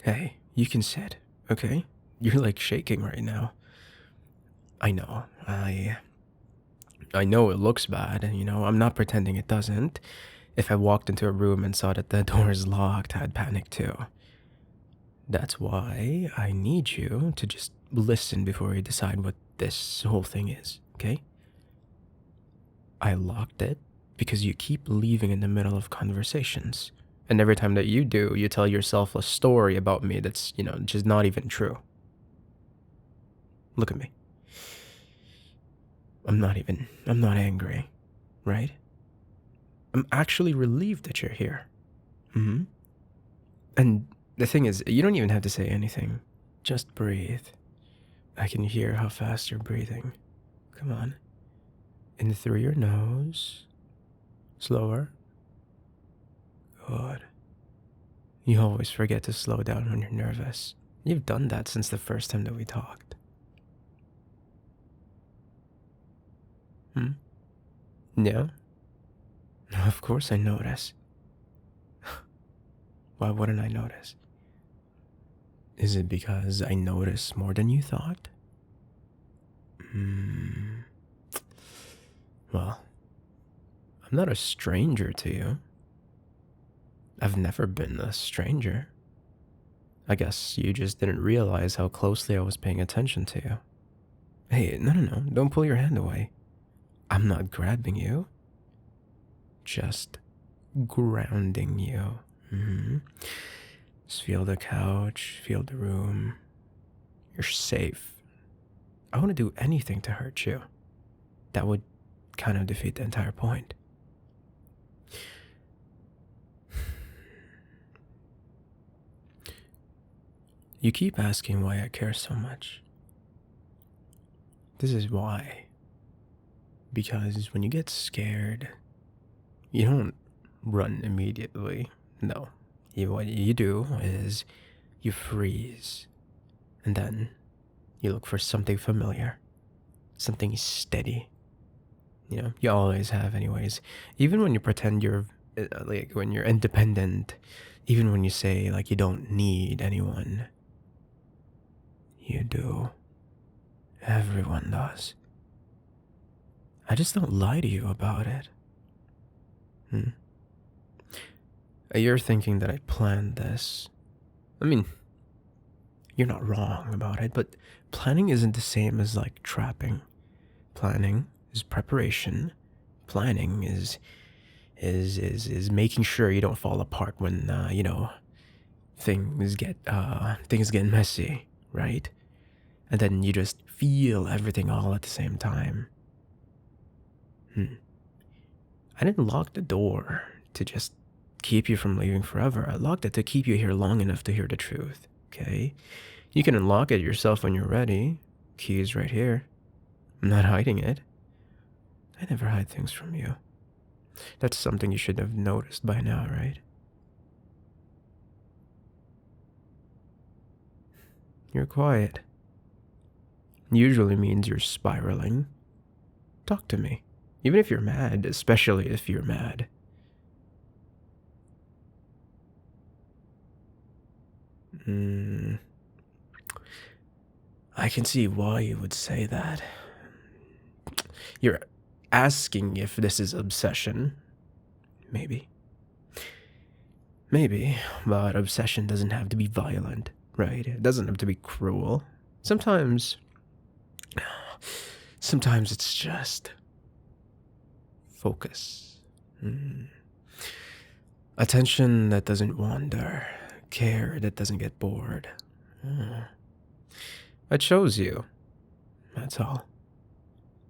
Hey, you can sit, okay? You're like shaking right now. I know. I know it looks bad, and I'm not pretending it doesn't. If I walked into a room and saw that the door is locked, I'd panic too. That's why I need you to just listen before you decide what this whole thing is, okay? I locked it because you keep leaving in the middle of conversations. And every time that you do, you tell yourself a story about me that's, just not even true. Look at me. I'm not angry, right? I'm actually relieved that you're here. Mm-hmm. And the thing is, you don't even have to say anything. Just breathe. I can hear how fast you're breathing. Come on. In through your nose. Slower. Good. You always forget to slow down when you're nervous. You've done that since the first time that we talked. Hmm? Yeah? Of course I notice. Why wouldn't I notice? Is it because I notice more than you thought? Hmm. Well, I'm not a stranger to you. I've never been a stranger. I guess you just didn't realize how closely I was paying attention to you. Hey, no, don't pull your hand away. I'm not grabbing you. Just grounding you. Just feel the couch, feel the room. You're safe. I wouldn't do anything to hurt you. That would kind of defeat the entire point. You keep asking why I care so much. This is why. Because when you get scared, you don't run immediately. No. What you do is you freeze. And then you look for something familiar. Something steady. You always have anyways. Even when you pretend you're, like, when you're independent, even when you say, like, you don't need anyone, you do. Everyone does. I just don't lie to you about it. You're thinking that I planned this. I mean, you're not wrong about it, but planning isn't the same as like trapping. Planning is preparation. Planning is making sure you don't fall apart when things get messy, right? And then you just feel everything all at the same time. I didn't lock the door to just keep you from leaving forever. I locked it to keep you here long enough to hear the truth, okay? You can unlock it yourself when you're ready. Key's right here. I'm not hiding it. I never hide things from you. That's something you should have noticed by now, right? You're quiet. Usually means you're spiraling. Talk to me. Even if you're mad, especially if you're mad. I can see why you would say that. You're asking if this is obsession. Maybe. Maybe, but obsession doesn't have to be violent, right? It doesn't have to be cruel. Sometimes it's just focus. Attention that doesn't wander. Care that doesn't get bored. I chose you. That's all.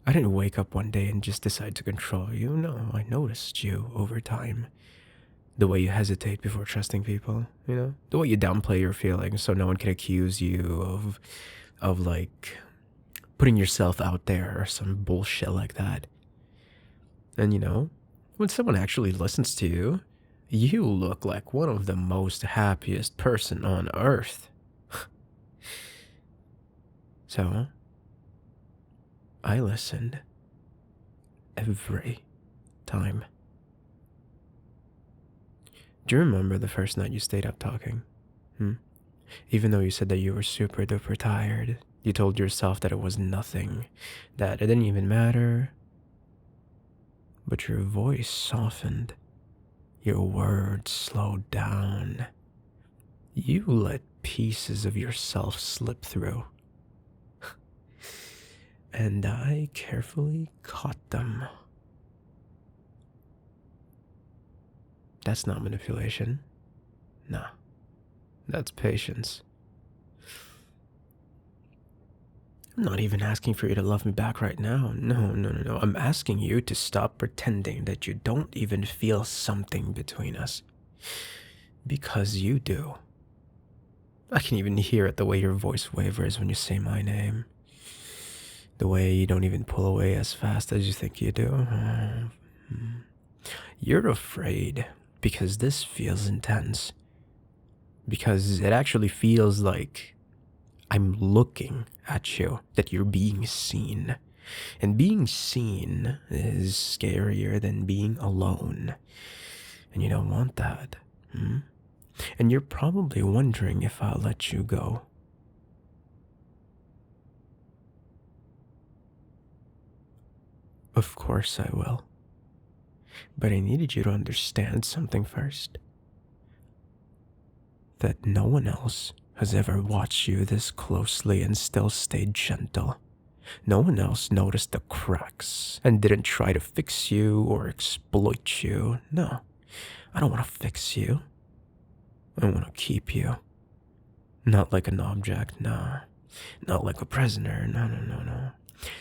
I didn't wake up one day and just decide to control you. No, I noticed you over time. The way you hesitate before trusting people, The way you downplay your feelings so no one can accuse you of like putting yourself out there or some bullshit like that. And when someone actually listens to you, you look like one of the most happiest person on earth. So, I listened every time. Do you remember the first night you stayed up talking? Even though you said that you were super duper tired, you told yourself that it was nothing, that it didn't even matter. But your voice softened, your words slowed down. You let pieces of yourself slip through. And I carefully caught them. That's not manipulation. Nah, that's patience. I'm not even asking for you to love me back right now. No, no, no, no. I'm asking you to stop pretending that you don't even feel something between us. Because you do. I can even hear it the way your voice wavers when you say my name. The way you don't even pull away as fast as you think you do. You're afraid because this feels intense. Because it actually feels like I'm looking at you, that you're being seen. And being seen is scarier than being alone. And you don't want that. And you're probably wondering if I'll let you go. Of course I will. But I needed you to understand something first. That no one else has ever watched you this closely and still stayed gentle. No one else noticed the cracks and didn't try to fix you or exploit you. No, I don't want to fix you. I want to keep you. Not like an object, no. Not like a prisoner, no, no, no, no.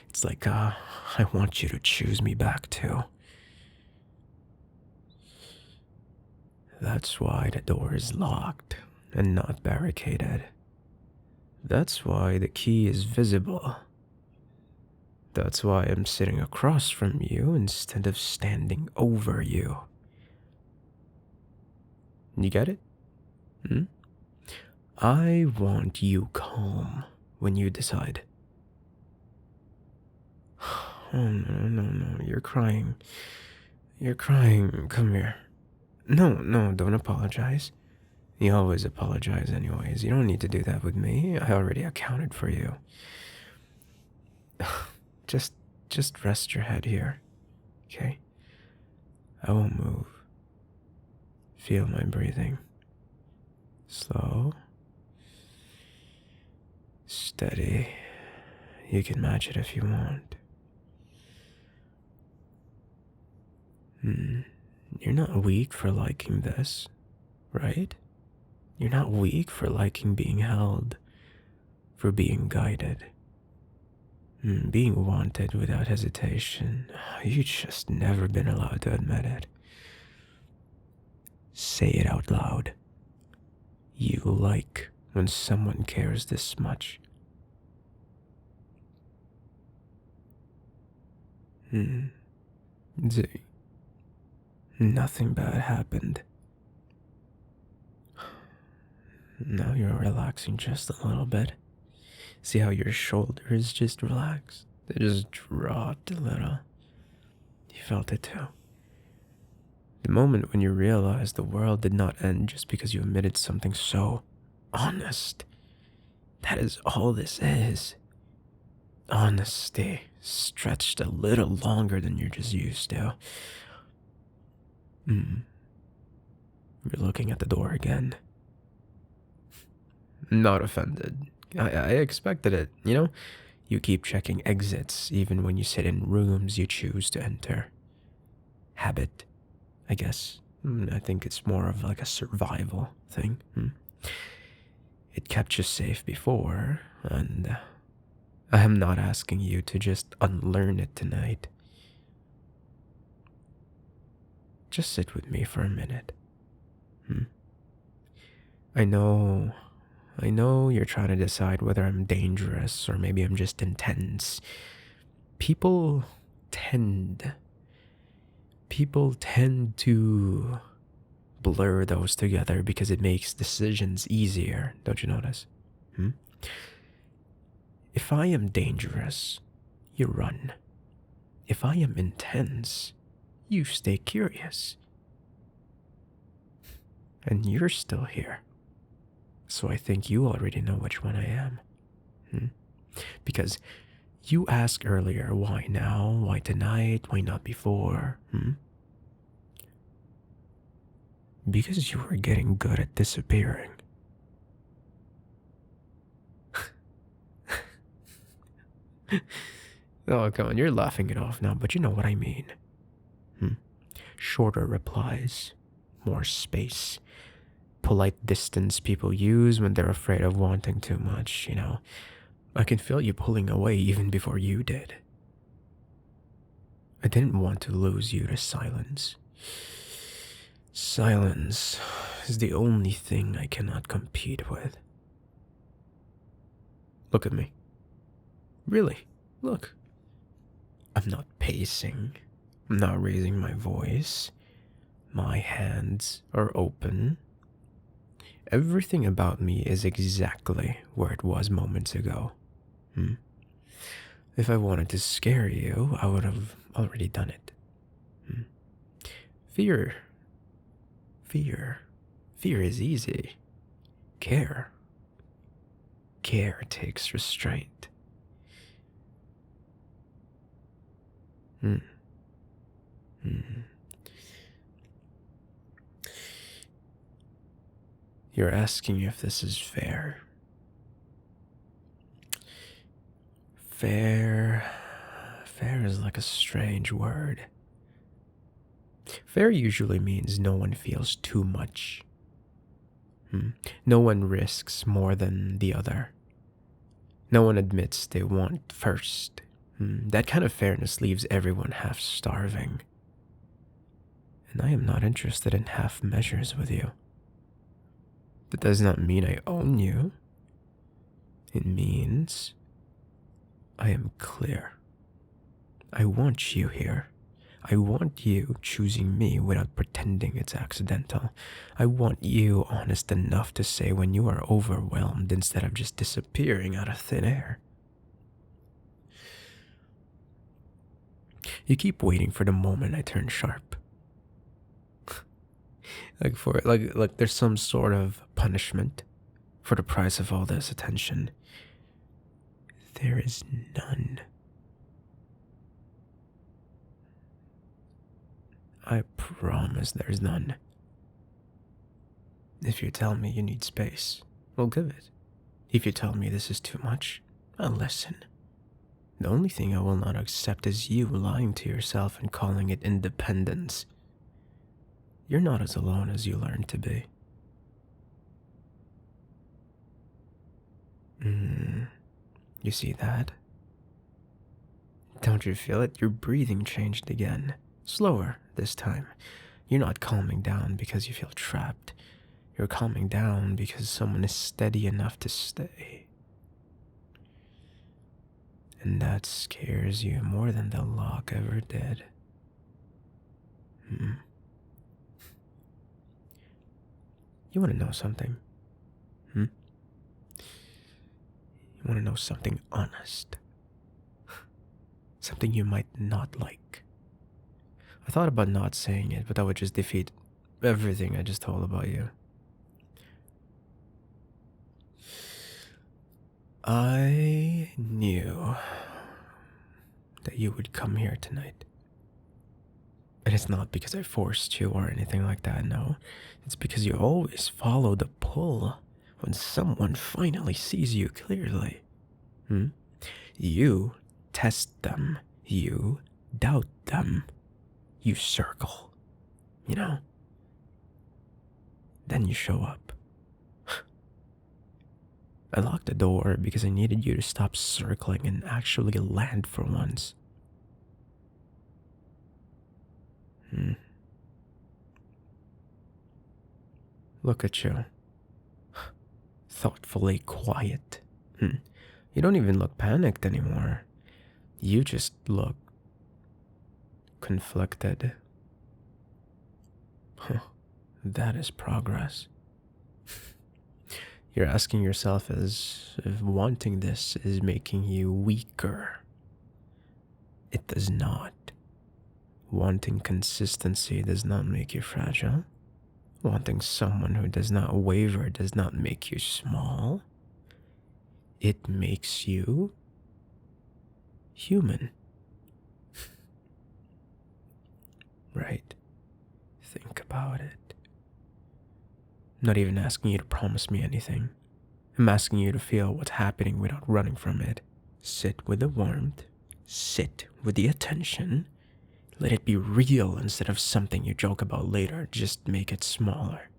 It's like, I want you to choose me back too. That's why the door is locked and not barricaded. That's why the key is visible. That's why I'm sitting across from you instead of standing over you. You get it? I want you calm when you decide. Oh, no, no, no, you're crying. You're crying. Come here. No, no, don't apologize. You always apologize anyways. You don't need to do that with me. I already accounted for you. Just rest your head here, okay? I won't move. Feel my breathing. Slow. Steady. You can match it if you want. You're not weak for liking this, right? You're not weak for liking being held, for being guided, being wanted without hesitation. You just never been allowed to admit it. Say it out loud. You like when someone cares this much. Nothing bad happened. Now you're relaxing just a little bit. See how your shoulders just relaxed? They just dropped a little. You felt it too. The moment when you realized the world did not end just because you admitted something so honest. That is all this is. Honesty stretched a little longer than you're just used to. You're looking at the door again. Not offended. I expected it, you know? You keep checking exits even when you sit in rooms you choose to enter. Habit, I guess. I think it's more of like a survival thing. It kept you safe before, and I am not asking you to just unlearn it tonight. Just sit with me for a minute. I know you're trying to decide whether I'm dangerous or maybe I'm just intense. People tend to blur those together because it makes decisions easier, don't you notice? If I am dangerous, you run. If I am intense, you stay curious. And you're still here. So I think you already know which one I am. Hmm? Because you asked earlier, why now? Why tonight? Why not before? Hmm? Because you were getting good at disappearing. Oh, come on, you're laughing it off now, but you know what I mean. Hmm? Shorter replies, more space, polite distance people use when they're afraid of wanting too much, you know. I can feel you pulling away even before you did. I didn't want to lose you to silence. Silence is the only thing I cannot compete with. Look at me. Really, look. I'm not pacing. I'm not raising my voice. My hands are open. Everything about me is exactly where it was moments ago. Hmm? If I wanted to scare you, I would have already done it. Hmm? Fear. Fear. Fear is easy. Care. Care takes restraint. Hmm. Hmm. You're asking if this is fair. Fair. Fair is like a strange word. Fair usually means no one feels too much. No one risks more than the other. No one admits they want first. That kind of fairness leaves everyone half starving. And I am not interested in half measures with you. That does not mean I own you. It means I am clear. I want you here. I want you choosing me without pretending it's accidental. I want you honest enough to say when you are overwhelmed instead of just disappearing out of thin air. You keep waiting for the moment I turn sharp. like there's some sort of punishment for the price of all this attention. There is none. I promise there's none. If you tell me you need space, I'll give it. If you tell me this is too much, I'll listen. The only thing I will not accept is you lying to yourself and calling it independence. You're not as alone as you learn to be. You see that? Don't you feel it? Your breathing changed again. Slower this time. You're not calming down because you feel trapped. You're calming down because someone is steady enough to stay. And that scares you more than the lock ever did. You want to know something? You want to know something honest? Something you might not like. I thought about not saying it, but that would just defeat everything I just told about you. I knew that you would come here tonight. And it's not because I forced you or anything like that, no. It's because you always follow the pull when someone finally sees you clearly. You test them. You doubt them. You circle. You know? Then you show up. I locked the door because I needed you to stop circling and actually land for once. Look at you. Thoughtfully quiet. You don't even look panicked anymore. You just look conflicted. That is progress. You're asking yourself as if wanting this is making you weaker. It does not. Wanting consistency does not make you fragile. Wanting someone who does not waver does not make you small. It makes you human. Right? Think about it. I'm not even asking you to promise me anything. I'm asking you to feel what's happening without running from it. Sit with the warmth. Sit with the attention. Let it be real instead of something you joke about later. Just make it smaller.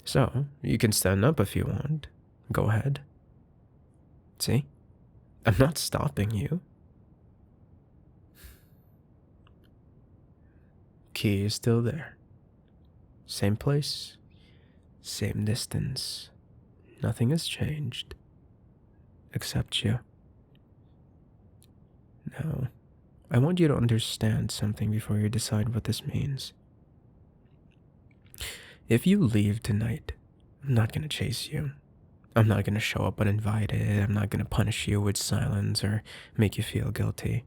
So, you can stand up if you want. Go ahead. See? I'm not stopping you. Key is still there. Same place, same distance. Nothing has changed. Except you. Now, I want you to understand something before you decide what this means. If you leave tonight, I'm not gonna chase you. I'm not gonna show up uninvited. I'm not gonna punish you with silence or make you feel guilty.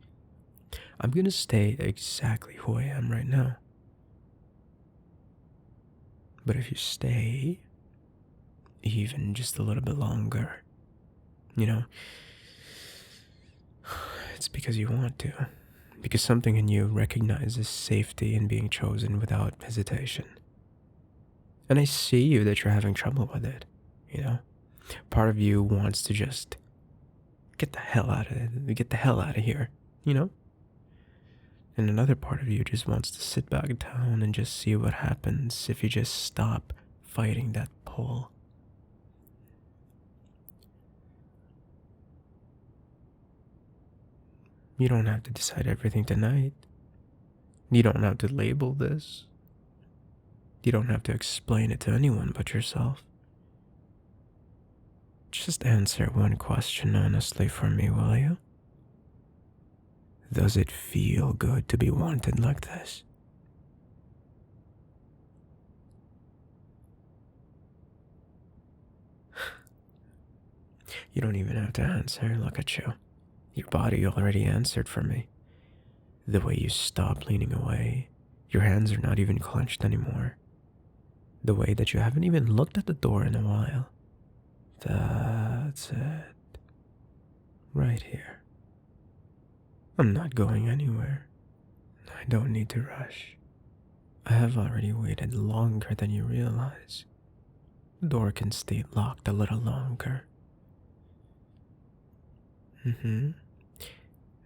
I'm gonna stay exactly who I am right now. But if you stay even just a little bit longer, it's because you want to. Because something in you recognizes safety in being chosen without hesitation. And I see you that you're having trouble with it, Part of you wants to just get the hell out of it, get the hell out of here, And another part of you just wants to sit back down and just see what happens if you just stop fighting that pull. You don't have to decide everything tonight. You don't have to label this. You don't have to explain it to anyone but yourself. Just answer one question honestly for me, will you? Does it feel good to be wanted like this? You don't even have to answer. Look at you. Your body already answered for me. The way you stop leaning away. Your hands are not even clenched anymore. The way that you haven't even looked at the door in a while. That's it. Right here. I'm not going anywhere. I don't need to rush. I have already waited longer than you realize. The door can stay locked a little longer.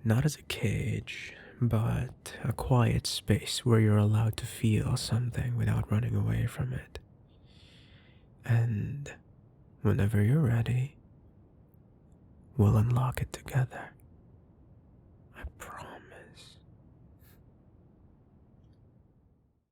Not as a cage, but a quiet space where you're allowed to feel something without running away from it. And whenever you're ready, we'll unlock it together.